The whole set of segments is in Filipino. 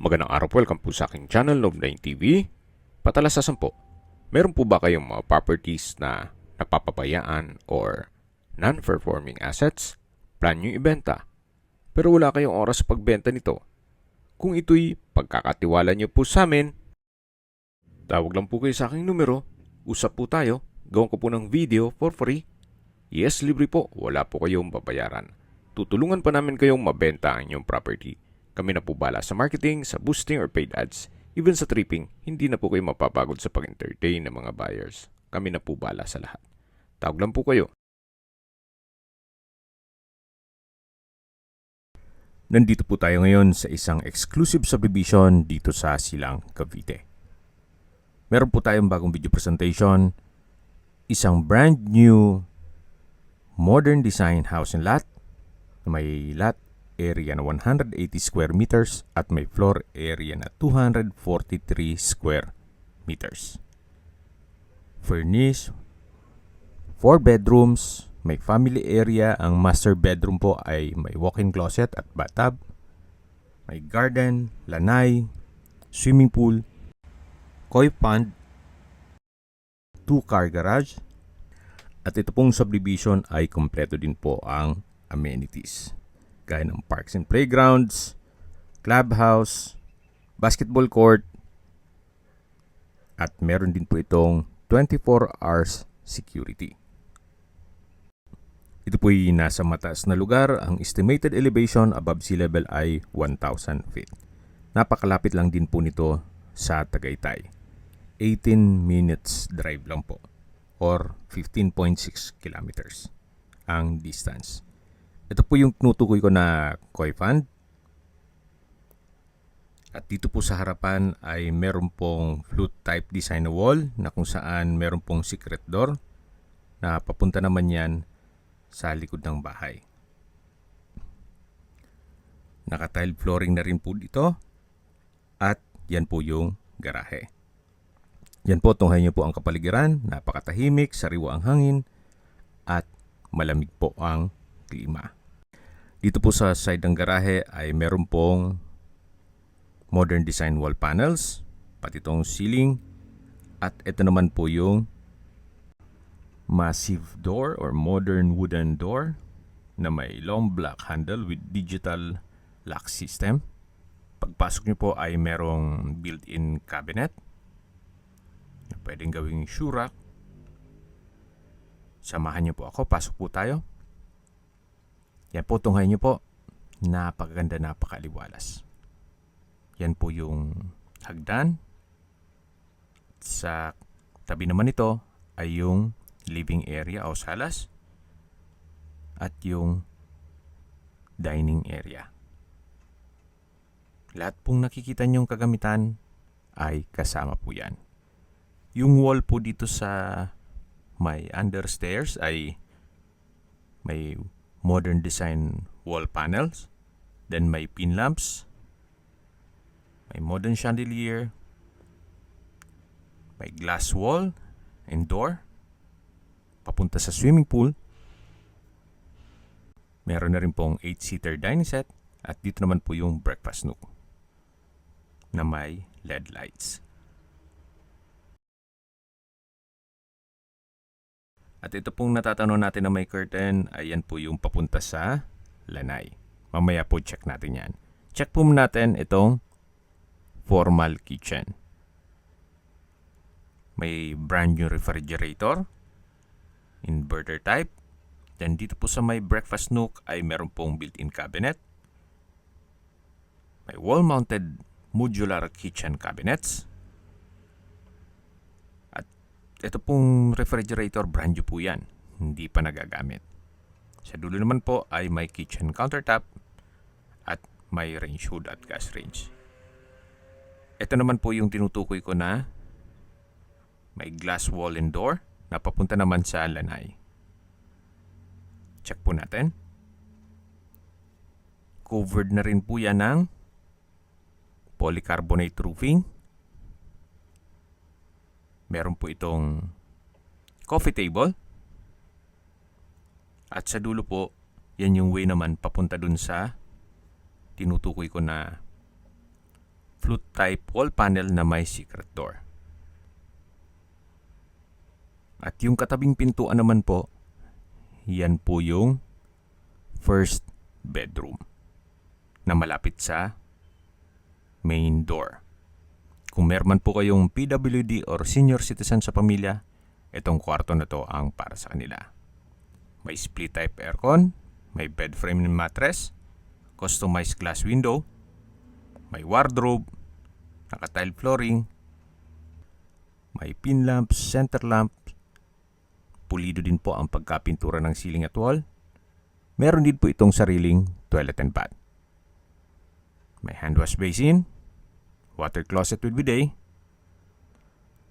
Magandang araw po, welcome po sa aking channel, Love9 TV. Patalasasan po, meron po ba kayong mga properties na napapabayaan or non-performing assets? Plan nyo ibenta, pero wala kayong oras sa pagbenta nito. Kung ito'y pagkakatiwala nyo po sa amin, tawag lang po kayo sa aking numero, usap po tayo, gawin ko po ng video for free. Yes, libre po, wala po kayong babayaran. Tutulungan pa namin kayong mabenta ang inyong property. Kami na po bala sa marketing, sa boosting or paid ads. Even sa tripping, hindi na po kayo mapapagod sa pag-entertain ng mga buyers. Kami na po bala sa lahat. Tawag lang po kayo. Nandito po tayo ngayon sa isang exclusive subdivision dito sa Silang, Cavite. Meron po tayong bagong video presentation. Isang brand new modern design house and lot. May lot area na 180 square meters at may floor area na 243 square meters. Furnished, 4 bedrooms, may family area. Ang master bedroom po ay may walk-in closet at bathtub. May garden, lanay, swimming pool, koi pond, 2-car garage. At ito pong subdivision ay kompleto din po ang amenities. Gaya ng parks and playgrounds, clubhouse, basketball court, at meron din po itong 24 hours security. Ito po ay nasa mataas na lugar. Ang estimated elevation above sea level ay 1,000 feet. Napakalapit lang din po nito sa Tagaytay. 18 minutes drive lang po or 15.6 kilometers ang distance. Ito po yung tinutukoy ko na koi fund. At dito po sa harapan ay meron pong flute type design na wall na kung saan meron pong secret door na papunta naman yan sa likod ng bahay. Naka-tile flooring na rin po dito. At yan po yung garahe. Yan po, tunghayin niyo po ang kapaligiran. Napakatahimik, sariwa ang hangin at malamig po ang klima. Dito po sa side ng garahe ay meron pong modern design wall panels, pati itong ceiling. At ito naman po yung massive door or modern wooden door na may long black handle with digital lock system. Pagpasok nyo po ay merong built-in cabinet na pwedeng gawing shoe rack. Samahan nyo po ako, pasok po tayo. Yan po, tunghayin nyo po. Napakaganda, napakaliwalas. Yan po yung hagdan. Sa tabi naman ito ay yung living area o salas. At yung dining area. Lahat pong nakikita nyong kagamitan ay kasama po yan. Yung wall po dito sa may understairs ay may modern design wall panels. Then may pin lamps. May modern chandelier. May glass wall and door. Papunta sa swimming pool. Meron na rin pong 8-seater dining set. At dito naman po yung breakfast nook na may LED lights. At ito pong natatanong natin na may curtain, ayan po yung papunta sa lanay. Mamaya po check natin yan. Check po natin itong formal kitchen. May brand new refrigerator, inverter type. Then dito po sa may breakfast nook ay meron pong built-in cabinet. May wall-mounted modular kitchen cabinets. Ito pong refrigerator, brand new po yan. Hindi pa nagagamit. Sa dulo naman po ay may kitchen countertop at may range hood at gas range. Ito naman po yung tinutukoy ko na may glass wall and door na papunta naman sa lanay. Check po natin. Covered na rin po yan ng polycarbonate roofing. Meron po itong coffee table. At sa dulo po, yan yung way naman papunta dun sa tinutukoy ko na flute type wall panel na may secret door. At yung katabing pintuan naman po, yan po yung first bedroom na malapit sa main door. Kung meron man po kayong PWD or senior citizen sa pamilya, itong kwarto na to ang para sa kanila. May split type aircon, may bed frame and mattress, customized glass window, may wardrobe, naka-tile flooring, may pin lamps, center lamps, pulido din po ang pagkapintura ng ceiling at wall. Meron din po itong sariling toilet and bath. May hand wash basin, water closet with bidet,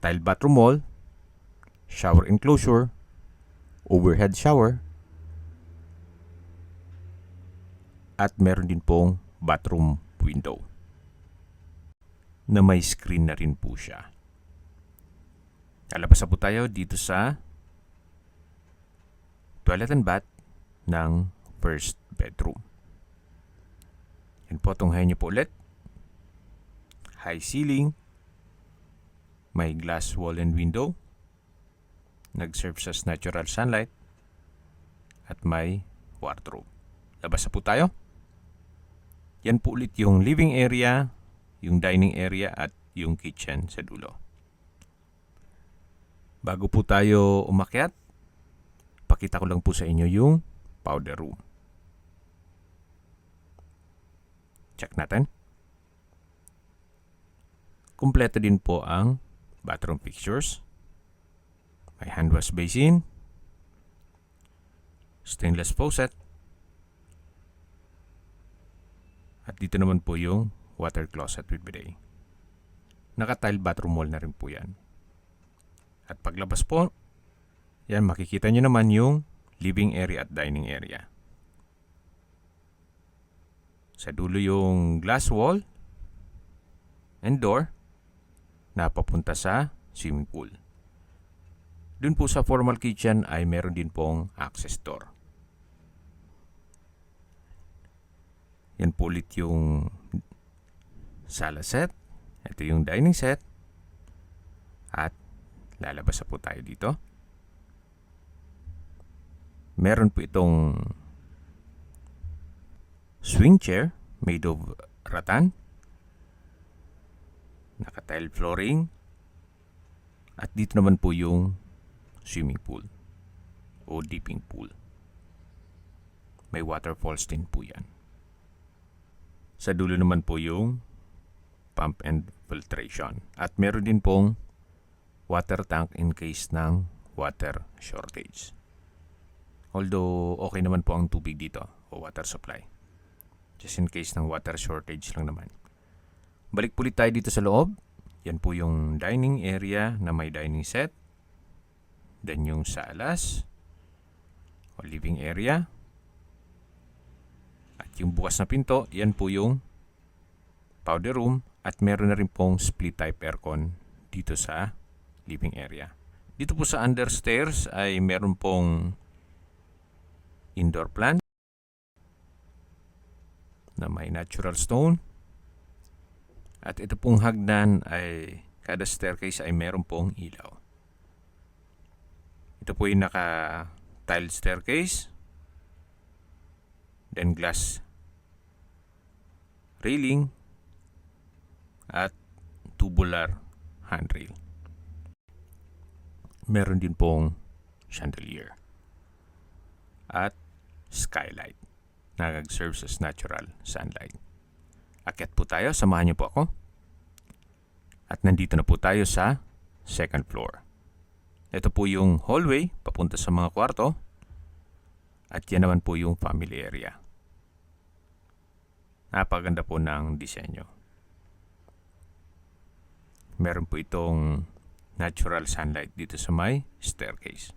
tile bathroom wall, shower enclosure, overhead shower, at meron din pong bathroom window na may screen na rin po siya. Lalabas na po tayo dito sa toilet and bath ng first bedroom. Yan po, tunghayan niyo po ulit. High ceiling, may glass wall and window, nag-serve sa natural sunlight, at may wardrobe. Labas na po tayo. Yan po ulit yung living area, yung dining area, at yung kitchen sa dulo. Bago po tayo umakyat, pakita ko lang po sa inyo yung powder room. Check natin. Kumpleto din po ang bathroom fixtures. May hand wash basin, stainless faucet, at dito naman po yung water closet with bidet. Naka-tile bathroom wall na rin po yan. At paglabas po, yan, makikita nyo naman yung living area at dining area. Sa dulo yung glass wall and door na papunta sa swimming pool. Dun po sa formal kitchen ay meron din pong access door. Yan po ulit yung sala set. Ito yung dining set. At lalabas na po tayo dito. Meron po itong swing chair made of rattan, naka-tile flooring, at dito naman po yung swimming pool o dipping pool. May waterfalls din po yan. Sa dulo naman po yung pump and filtration. At meron din pong water tank in case ng water shortage. Although okay naman po ang tubig dito o water supply. Just in case ng water shortage lang naman. Balik po ulit tayo dito sa loob. Yan po yung dining area na may dining set. Then yung salas o living area. At yung bukas na pinto, yan po yung powder room. At meron na rin pong split type aircon dito sa living area. Dito po sa under stairs ay meron pong indoor plant na may natural stone. At ito pong hagdan ay kada staircase ay meron pong ilaw. Ito po yung naka-tiled staircase. Then glass railing at tubular handrail. Meron din pong chandelier at skylight na nag-serve as natural sunlight. Akyat po tayo, samahan niyo po ako. At nandito na po tayo sa second floor. Ito po yung hallway papunta sa mga kwarto. At yan naman po yung family area. Napaganda po ng disenyo. Meron po itong natural sunlight dito sa may staircase.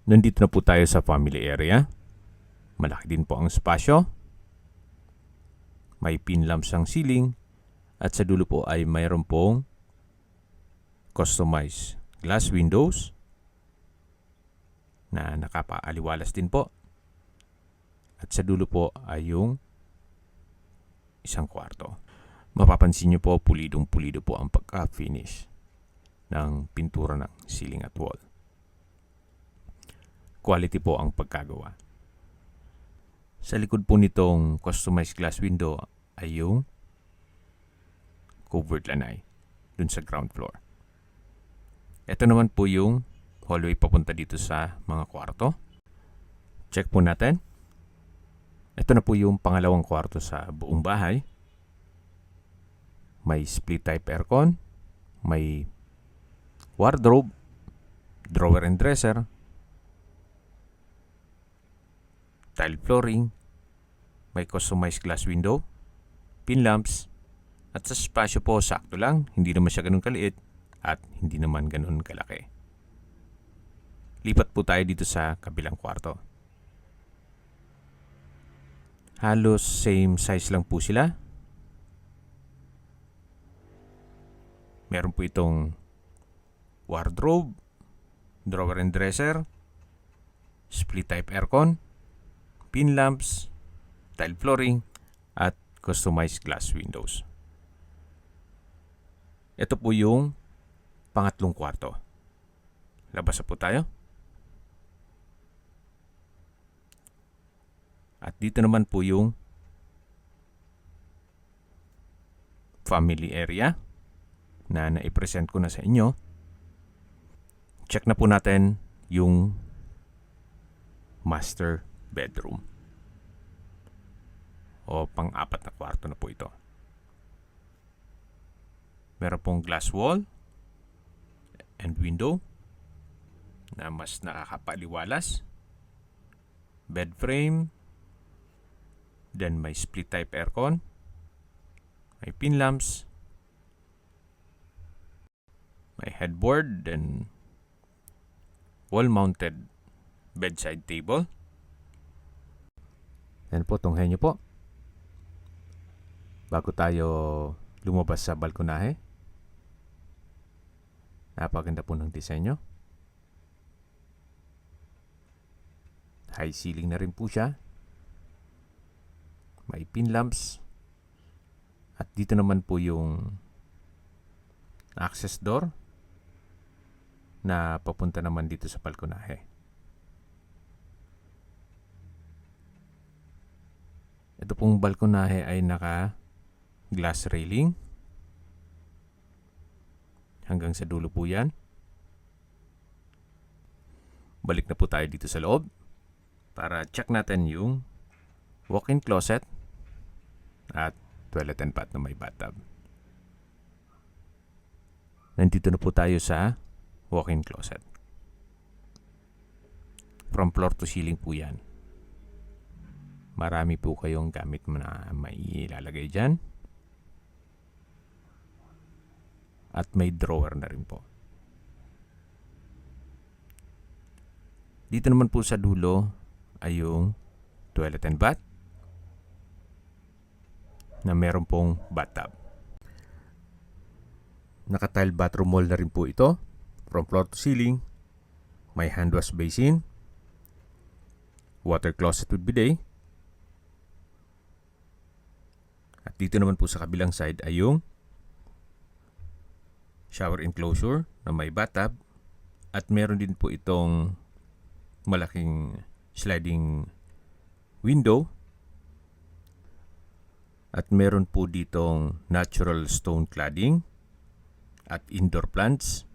Nandito na po tayo sa family area. Malaki din po ang spasyo. May pin lamps ang ceiling. At sa dulo po ay mayroon pong customized glass windows na nakapaaliwalas din po. At sa dulo po ay yung isang kwarto. Mapapansin nyo po, pulidong-pulido po ang pagka-finish ng pintura ng ceiling at wall. Quality po ang pagkagawa. Sa likod po nitong customized glass window ay yung covered lanai dun sa ground floor. Ito naman po yung hallway papunta dito sa mga kwarto. Check po natin. Ito na po yung pangalawang kwarto sa buong bahay. May split type aircon, may wardrobe, drawer and dresser, tile flooring, may customized glass window, pin lamps, at sa spasyo po sakto lang, hindi naman siya ganun kaliit at hindi naman ganun kalaki. Lipat po tayo dito sa kabilang kwarto. Halos same size lang po sila. Meron po itong wardrobe, drawer and dresser, split type aircon, pin lamps, tile flooring, at customized glass windows. Ito po yung pangatlong kwarto. Labas na po tayo. At dito naman po yung family area na naipresent ko na sa inyo. Check na po natin yung master bedroom. O pang-apat na kwarto na po ito. Meron pong glass wall and window na mas nakakapaliwalas. Bed frame. Then may split type aircon. May pin lamps. May headboard. Then wall-mounted bedside table. Yan po, tunghayan nyo po. Bago tayo lumabas sa balkonahe. Napaganda po ng disenyo. High ceiling na rin po siya. May pin lamps. At dito naman po yung access door na papunta naman dito sa balkonahe. Ito pong balkonahe ay naka glass railing. Hanggang sa dulo po yan. Balik na po tayo dito sa loob para check natin yung walk-in closet at toilet and bath na may bathtub. Nandito na po tayo sa walk-in closet. From floor to ceiling po yan. Marami po kayong gamit na may ilalagay dyan. At may drawer na rin po. Dito naman po sa dulo ay yung toilet and bath na meron pong bathtub. Naka-tile bathroom wall na rin po ito. From floor to ceiling, may hand wash basin, water closet with bidet. At dito naman po sa kabilang side ay yung shower enclosure na may bathtub. At meron din po itong malaking sliding window. At meron po ditong natural stone cladding at indoor plants.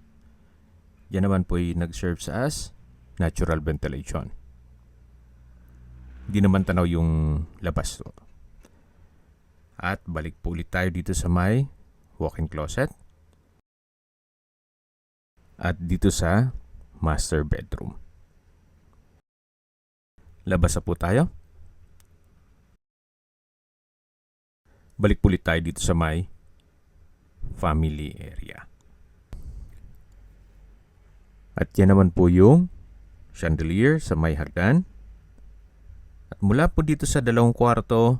Yan naman po ay nag-serve sa as natural ventilation. Hindi naman tanaw yung labas to. At balik po ulit tayo dito sa may walk-in closet. At dito sa master bedroom. Labas na po tayo. Balik po ulit tayo dito sa may family area. At yan naman po yung chandelier sa may hagdan. At mula po dito sa dalawang kwarto,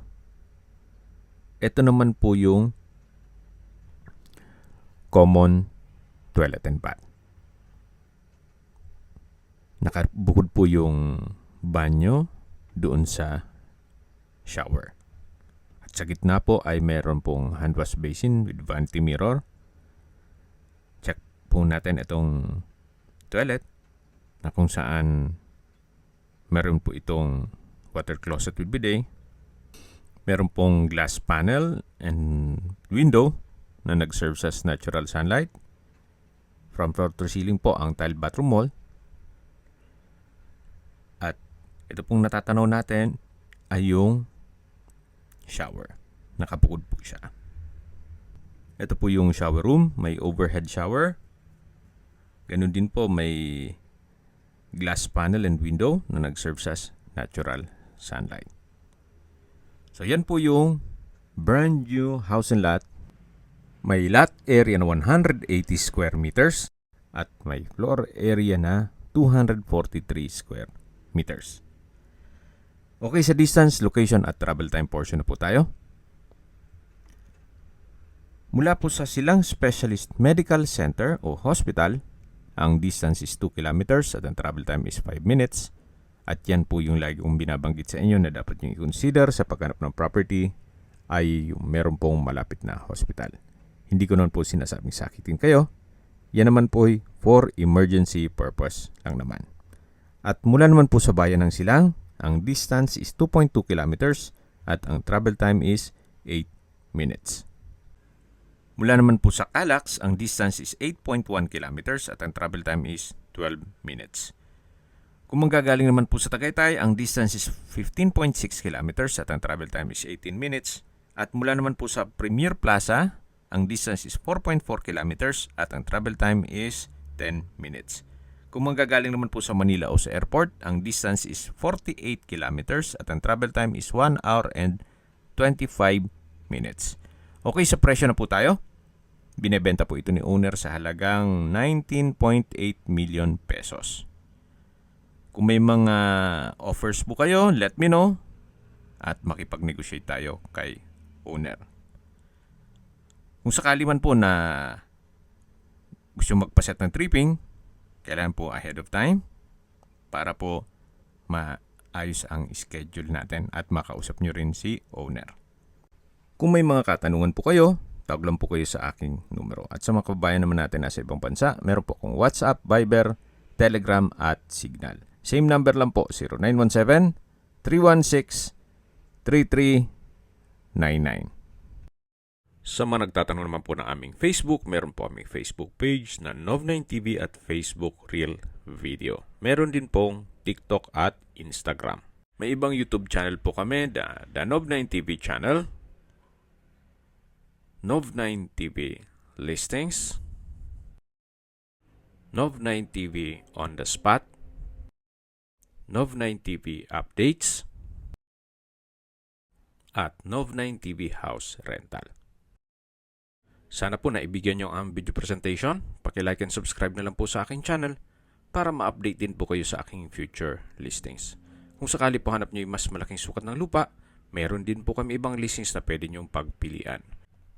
ito naman po yung common toilet and bath. Nakabukod po yung banyo doon sa shower. At At sa gitna po ay meron pong hand wash basin with vanity mirror. Check po natin itong toilet na kung saan meron po itong water closet with bidet. Meron pong glass panel and window na nag-serve as natural sunlight. From floor to ceiling po ang tile bathroom wall. At ito pong natatanaw natin ay yung shower. Nakabukod po siya. Ito po yung shower room. May overhead shower. Ganun din po may glass panel and window na nag-serve as natural sunlight. So yan po yung brand new house and lot. May lot area na 180 square meters at may floor area na 243 square meters. Okay, sa distance, location at travel time portion na po tayo. Mula po sa Silang Specialist Medical Center o Hospital, ang distance is 2 kilometers at ang travel time is 5 minutes. At yan po yung lagi kong binabanggit sa inyo na dapat nyo i-consider sa paghanap ng property ay yung meron pong malapit na hospital. Hindi ko naman po sinasabing sakitin kayo. Yan naman po ay for emergency purpose lang naman. At mula naman po sa bayan ng Silang, ang distance is 2.2 kilometers at ang travel time is 8 minutes. Mula naman po sa Calax, ang distance is 8.1 kilometers at ang travel time is 12 minutes. Kung manggagaling naman po sa Tagaytay, ang distance is 15.6 kilometers at ang travel time is 18 minutes. At mula naman po sa Premier Plaza, ang distance is 4.4 kilometers at ang travel time is 10 minutes. Kung manggagaling naman po sa Manila o sa airport, ang distance is 48 kilometers at ang travel time is 1 hour and 25 minutes. Okay, sa presyo na po tayo. Binebenta po ito ni owner sa halagang 19.8 million pesos. Kung may mga offers po kayo, let me know at makipag-negotiate tayo kay owner. Kung sakali man po na gusto magpaset ng tripping, kailangan po ahead of time para po maayos ang schedule natin at makausap nyo rin si owner. Kung may mga katanungan po kayo, tawag lang po kayo sa aking numero. At sa mga kababayan naman natin nasa ibang bansa, meron po akong WhatsApp, Viber, Telegram at Signal. Same number lang po, 0917-316-3399. Sa mga nagtatanong naman po ng aming Facebook, meron po aming Facebook page na Nov9TV at Facebook Real Video. Meron din pong TikTok at Instagram. May ibang YouTube channel po kami, the Nov9TV channel, Nov9TV Listings, Nov9TV On The Spot, Nov9TV Updates, at Nov9TV House Rental. Sana po naibigyan nyo ang video presentation. Paki-like and subscribe na lang po sa aking channel para ma-update din po kayo sa aking future listings. Kung sakali po hanap nyo yung mas malaking sukat ng lupa, meron din po kami ibang listings na pwede nyong pagpilian.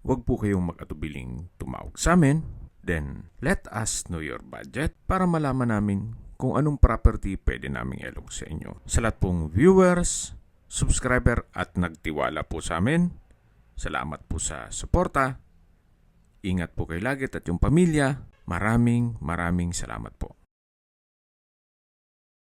Huwag po kayong mag-atubiling tumawag sa amin. Then, let us know your budget para malaman namin kung anong property pwede naming ilong sa inyo. Sa lahat pong viewers, subscriber at nagtiwala po sa amin, salamat po sa suporta. Ingat po kayo lagi at yung pamilya. Maraming salamat po.